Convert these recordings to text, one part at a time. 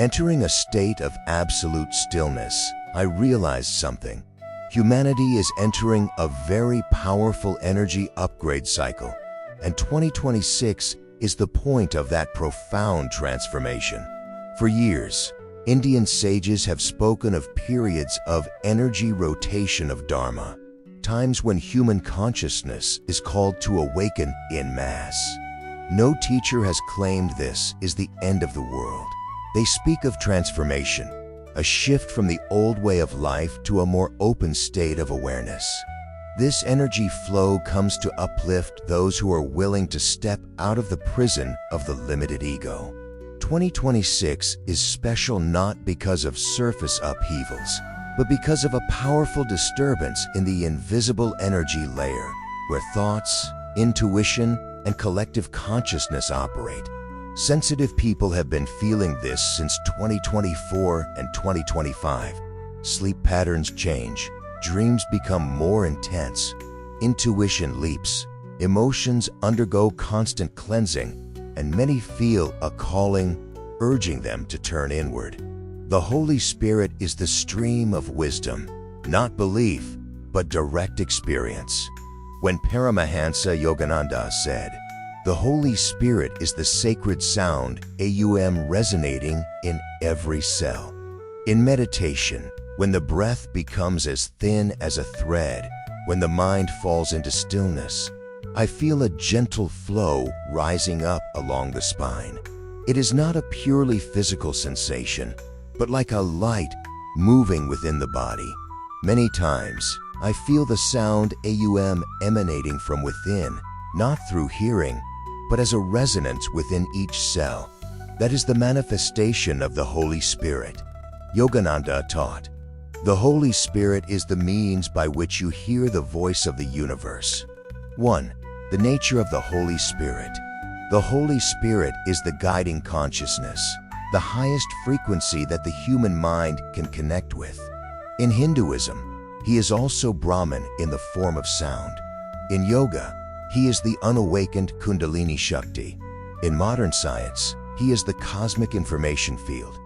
Entering a state of absolute stillness, I realized something. Humanity is entering a very powerful energy upgrade cycle, and 2026 is the point of that profound transformation. For years, Indian sages have spoken of periods of energy rotation of Dharma, times when human consciousness is called to awaken en masse. No teacher has claimed this is the end of the world. They speak of transformation, a shift from the old way of life to a more open state of awareness. This energy flow comes to uplift those who are willing to step out of the prison of the limited ego. 2026 is special not because of surface upheavals, but because of a powerful disturbance in the invisible energy layer, where thoughts, intuition, and collective consciousness operate. Sensitive people have been feeling this since 2024 and 2025. Sleep patterns change, dreams become more intense, intuition leaps, emotions undergo constant cleansing, and many feel a calling, urging them to turn inward. The Holy Spirit is the stream of wisdom, not belief, but direct experience. When Paramahansa Yogananda said, "The Holy Spirit is the sacred sound resonating in every cell." In meditation, when the breath becomes as thin as a thread, when the mind falls into stillness, I feel a gentle flow rising up along the spine. It is not a purely physical sensation, but like a light moving within the body. Many times, I feel the sound emanating from within, not through hearing, but as a resonance within each cell. That is the manifestation of the Holy Spirit. Yogananda taught, "The Holy Spirit is the means by which you hear the voice of the universe." 1. The nature of the Holy Spirit. The Holy Spirit is the guiding consciousness, the highest frequency that the human mind can connect with. In Hinduism, he is also Brahman in the form of sound. In yoga, he is the unawakened Kundalini Shakti. In modern science, he is the cosmic information field.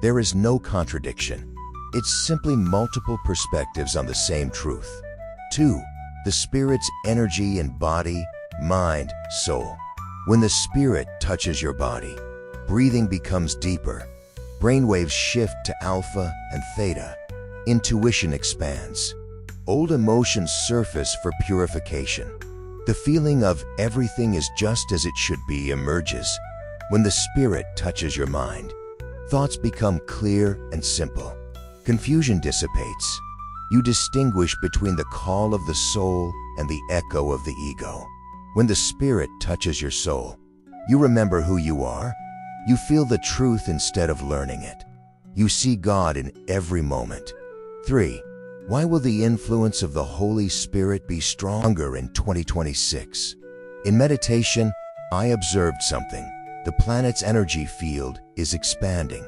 There is no contradiction. It's simply multiple perspectives on the same truth. 2. The Spirit's energy in body, mind, soul. When the Spirit touches your body, breathing becomes deeper, brainwaves shift to alpha and theta, intuition expands, old emotions surface for purification. The feeling of everything is just as it should be emerges. When the Spirit touches your mind, thoughts become clear and simple. Confusion dissipates. You distinguish between the call of the soul and the echo of the ego. When the Spirit touches your soul, you remember who you are. You feel the truth instead of learning it. You see God in every moment. 3. Why will the influence of the Holy Spirit be stronger in 2026? In meditation, I observed something. The planet's energy field is expanding.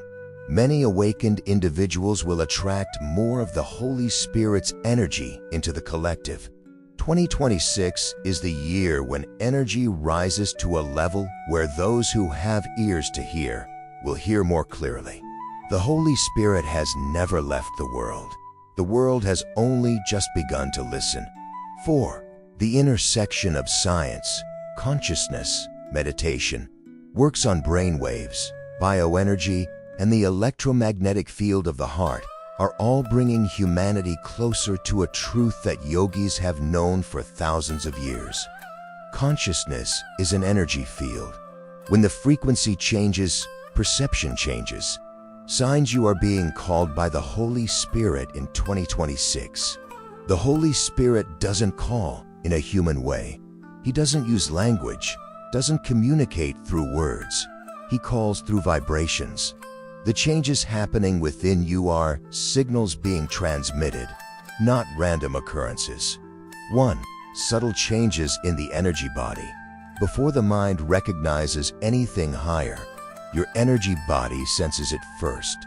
Many awakened individuals will attract more of the Holy Spirit's energy into the collective. 2026 is the year when energy rises to a level where those who have ears to hear will hear more clearly. The Holy Spirit has never left the world. The world has only just begun to listen. 4. The intersection of science, consciousness, meditation, works on brain waves, bioenergy, and the electromagnetic field of the heart are all bringing humanity closer to a truth that yogis have known for thousands of years. Consciousness is an energy field. When the frequency changes, perception changes. Signs you are being called by the Holy Spirit in 2026. The Holy Spirit doesn't call in a human way. He doesn't use language, doesn't communicate through words. He calls through vibrations. The changes happening within you are signals being transmitted, not random occurrences. 1. Subtle changes in the energy body. Before the mind recognizes anything higher, your energy body senses it first.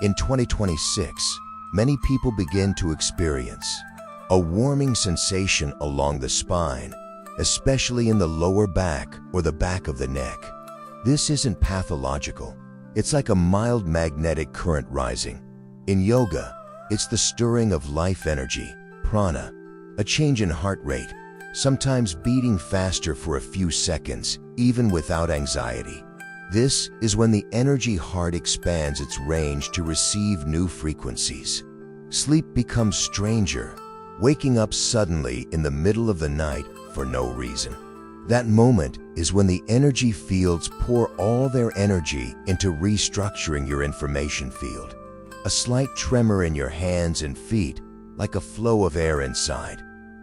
In 2026, many people begin to experience a warming sensation along the spine, especially in the lower back or the back of the neck. This isn't pathological. It's like a mild magnetic current rising. In yoga, it's the stirring of life energy, prana, a change in heart rate, sometimes beating faster for a few seconds, even without anxiety. This is when the energy heart expands its range to receive new frequencies. Sleep becomes stranger, waking up suddenly in the middle of the night for no reason. That moment is when the energy fields pour all their energy into restructuring your information field. A slight tremor in your hands and feet, like a flow of air inside.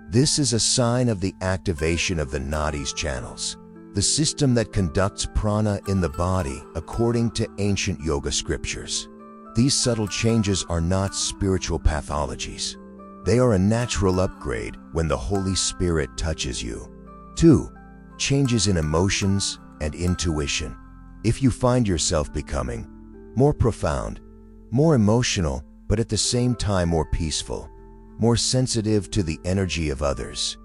This is a sign of the activation of the nadis channels, the system that conducts prana in the body according to ancient yoga scriptures. These subtle changes are not spiritual pathologies. They are a natural upgrade when the Holy Spirit touches you. 2. Changes in emotions and intuition. If you find yourself becoming more profound, more emotional, but at the same time more peaceful, more sensitive to the energy of others,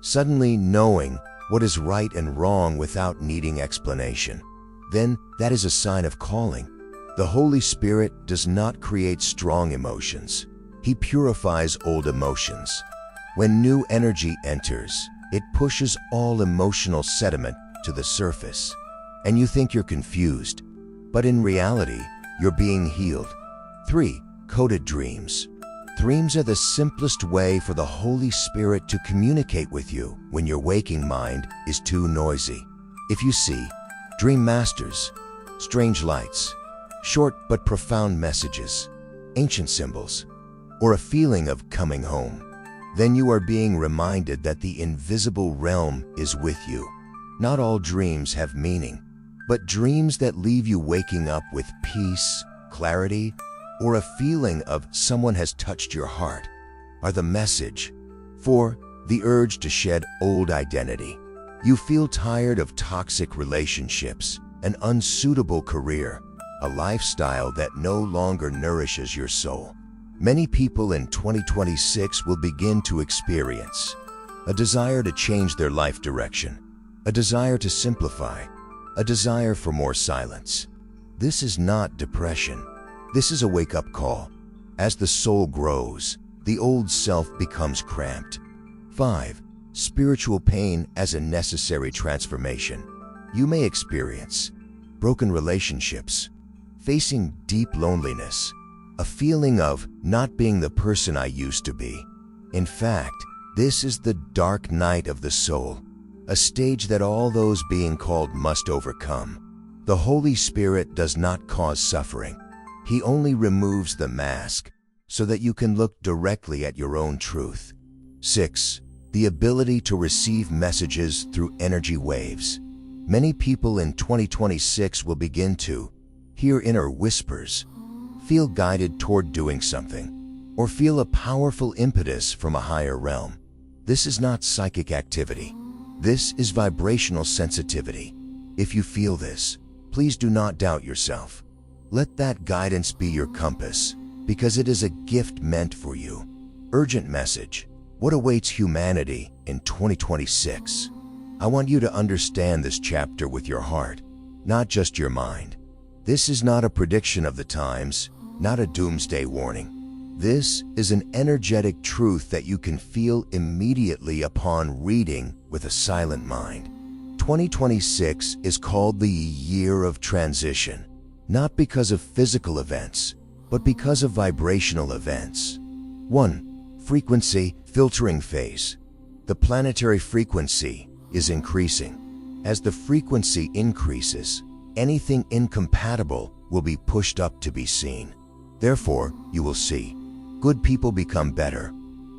suddenly knowing what is right and wrong without needing explanation, then that is a sign of calling. The Holy Spirit does not create strong emotions. He purifies old emotions. When new energy enters, it pushes all emotional sediment to the surface. And you think you're confused, but in reality, you're being healed. 3. Coded dreams. Dreams are the simplest way for the Holy Spirit to communicate with you when your waking mind is too noisy. If you see dream masters, strange lights, short but profound messages, ancient symbols, or a feeling of coming home, then you are being reminded that the invisible realm is with you. Not all dreams have meaning, but dreams that leave you waking up with peace, clarity, or a feeling of someone has touched your heart are the message. 4. The urge to shed old identity. You feel tired of toxic relationships, an unsuitable career, a lifestyle that no longer nourishes your soul. Many people in 2026 will begin to experience a desire to change their life direction, a desire to simplify, a desire for more silence. This is not depression. This is a wake-up call. As the soul grows, the old self becomes cramped. 5. Spiritual pain as a necessary transformation. You may experience broken relationships, facing deep loneliness, a feeling of not being the person I used to be. In fact, this is the dark night of the soul, a stage that all those being called must overcome. The Holy Spirit does not cause suffering. He only removes the mask so that you can look directly at your own truth. 6. The ability to receive messages through energy waves. Many people in 2026 will begin to hear inner whispers, feel guided toward doing something, or feel a powerful impetus from a higher realm. This is not psychic activity. This is vibrational sensitivity. If you feel this, please do not doubt yourself. Let that guidance be your compass, because it is a gift meant for you. Urgent message. What awaits humanity in 2026? I want you to understand this chapter with your heart, not just your mind. This is not a prediction of the times, not a doomsday warning. This is an energetic truth that you can feel immediately upon reading with a silent mind. 2026 is called the year of transition, not because of physical events, but because of vibrational events. 1. Frequency filtering phase. The planetary frequency is increasing. As the frequency increases, anything incompatible will be pushed up to be seen. Therefore, you will see good people become better,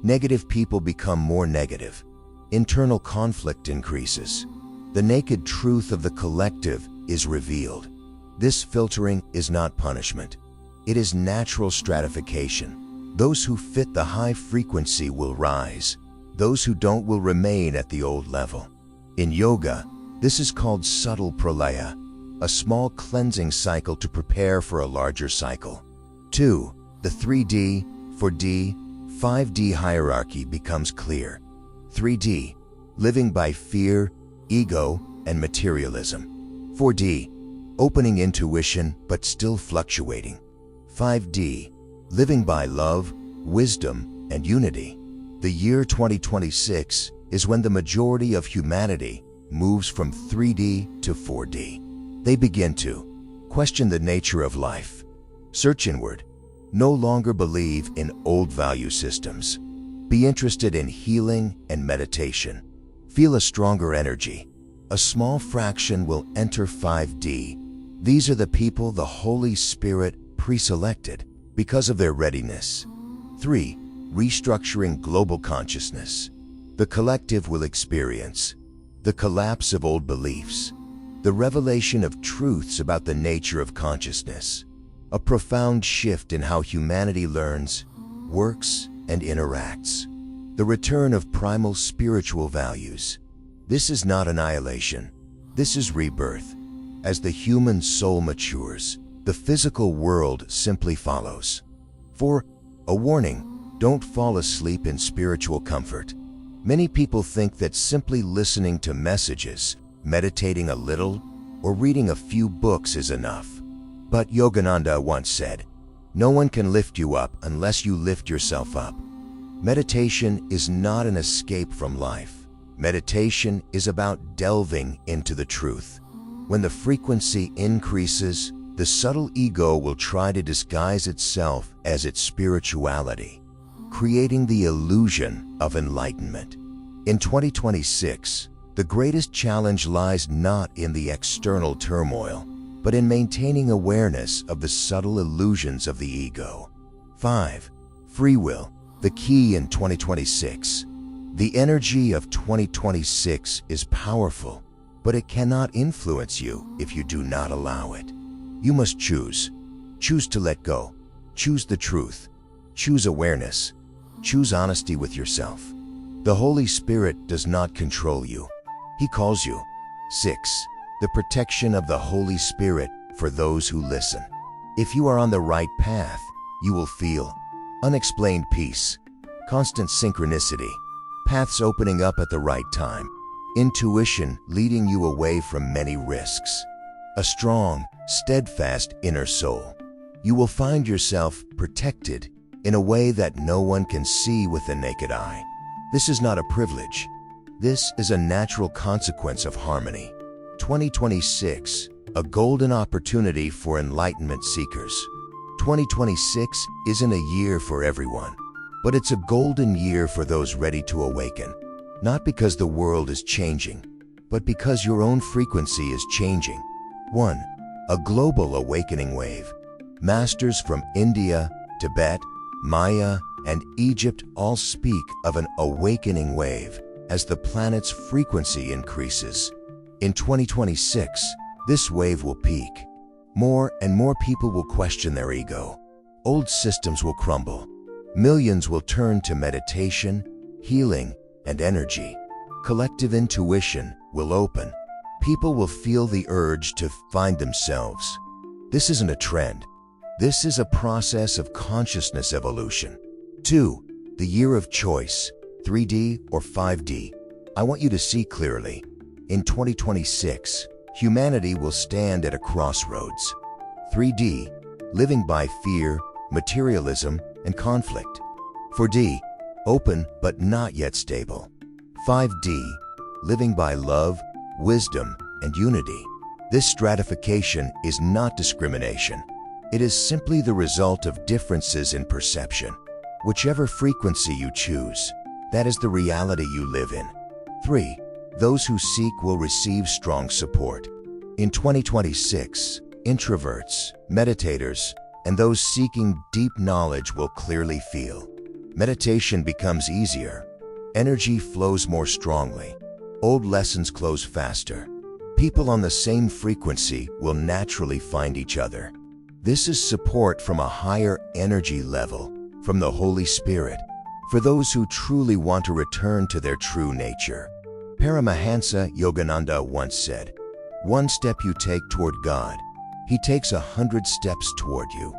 negative people become more negative, internal conflict increases. The naked truth of the collective is revealed. This filtering is not punishment. It is natural stratification. Those who fit the high frequency will rise. Those who don't will remain at the old level. In yoga, this is called subtle pralaya, a small cleansing cycle to prepare for a larger cycle. 2. The 3D, 4D, 5D hierarchy becomes clear. 3D, living by fear, ego, and materialism. 4D, opening intuition but still fluctuating. 5D, living by love, wisdom, and unity. The year 2026 is when the majority of humanity moves from 3D to 4D. They begin to question the nature of life, search inward, no longer believe in old value systems, be interested in healing and meditation, feel a stronger energy. A small fraction will enter 5D. These are the people the Holy Spirit pre-selected because of their readiness. 3. Restructuring global consciousness. The collective will experience the collapse of old beliefs, the revelation of truths about the nature of consciousness, a profound shift in how humanity learns, works, and interacts, the return of primal spiritual values. This is not annihilation. This is rebirth. As the human soul matures, the physical world simply follows. 4. A warning: don't fall asleep in spiritual comfort. Many people think that simply listening to messages, meditating a little, or reading a few books is enough. But Yogananda once said, "No one can lift you up unless you lift yourself up." Meditation is not an escape from life. Meditation is about delving into the truth. When the frequency increases, the subtle ego will try to disguise itself as its spirituality, creating the illusion of enlightenment. In 2026, the greatest challenge lies not in the external turmoil, but in maintaining awareness of the subtle illusions of the ego. 5. Free will, the key in 2026. The energy of 2026 is powerful, but it cannot influence you if you do not allow it. You must choose. Choose to let go. Choose the truth. Choose awareness. Choose honesty with yourself. The Holy Spirit does not control you. He calls you. 6. The protection of the Holy Spirit for those who listen. If you are on the right path, you will feel unexplained peace, constant synchronicity, paths opening up at the right time, intuition leading you away from many risks, a strong, steadfast inner soul. You will find yourself protected in a way that no one can see with the naked eye. This is not a privilege. This is a natural consequence of harmony. 2026, a golden opportunity for enlightenment seekers. 2026 isn't a year for everyone, but it's a golden year for those ready to awaken. Not because the world is changing, but because your own frequency is changing. 1. A global awakening wave. Masters from India, Tibet, Maya, and Egypt all speak of an awakening wave as the planet's frequency increases. In 2026, this wave will peak. More and more people will question their ego. Old systems will crumble. Millions will turn to meditation, healing, and energy. Collective intuition will open. People will feel the urge to find themselves. This isn't a trend. This is a process of consciousness evolution. 2. The year of choice, 3D or 5D. I want you to see clearly. In 2026, humanity will stand at a crossroads. 3D, living by fear, materialism, and conflict. 4D, open but not yet stable. 5D, living by love, wisdom, and unity. This stratification is not discrimination. It is simply the result of differences in perception. Whichever frequency you choose, that is the reality you live in. 3. Those who seek will receive strong support. In 2026, introverts, meditators, and those seeking deep knowledge will clearly feel. Meditation becomes easier. Energy flows more strongly. Old lessons close faster. People on the same frequency will naturally find each other. This is support from a higher energy level, from the Holy Spirit, for those who truly want to return to their true nature. Paramahansa Yogananda once said, "One step you take toward God, He takes 100 steps toward you."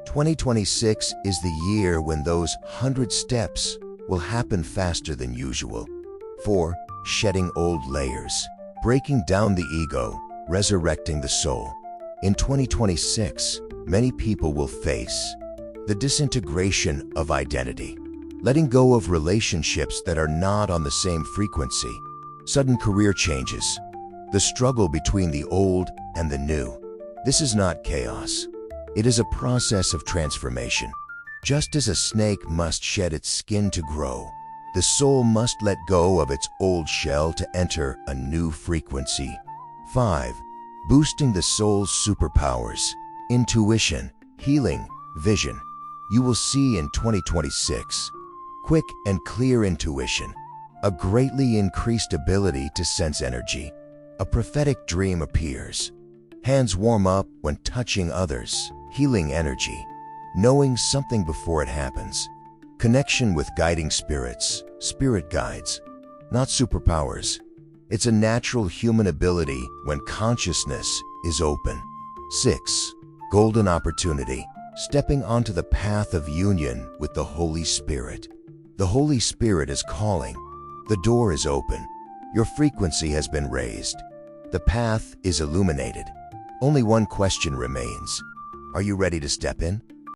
2026 is the year when those 100 steps will happen faster than usual. 4. Shedding old layers, breaking down the ego, resurrecting the soul. In 2026, many people will face the disintegration of identity, letting go of relationships that are not on the same frequency, sudden career changes, the struggle between the old and the new. This is not chaos. It is a process of transformation. Just as a snake must shed its skin to grow, the soul must let go of its old shell to enter a new frequency. 5. Boosting the soul's superpowers. Intuition, healing, vision. You will see in 2026 quick and clear intuition, a greatly increased ability to sense energy. A prophetic dream appears. Hands warm up when touching others. Healing energy. Knowing something before it happens. Connection with guiding spirits, spirit guides, not superpowers. It's a natural human ability when consciousness is open. 6. Golden opportunity. Stepping onto the path of union with the Holy Spirit. The Holy Spirit is calling. The door is open. Your frequency has been raised. The path is illuminated. Only one question remains. Are you ready to step in?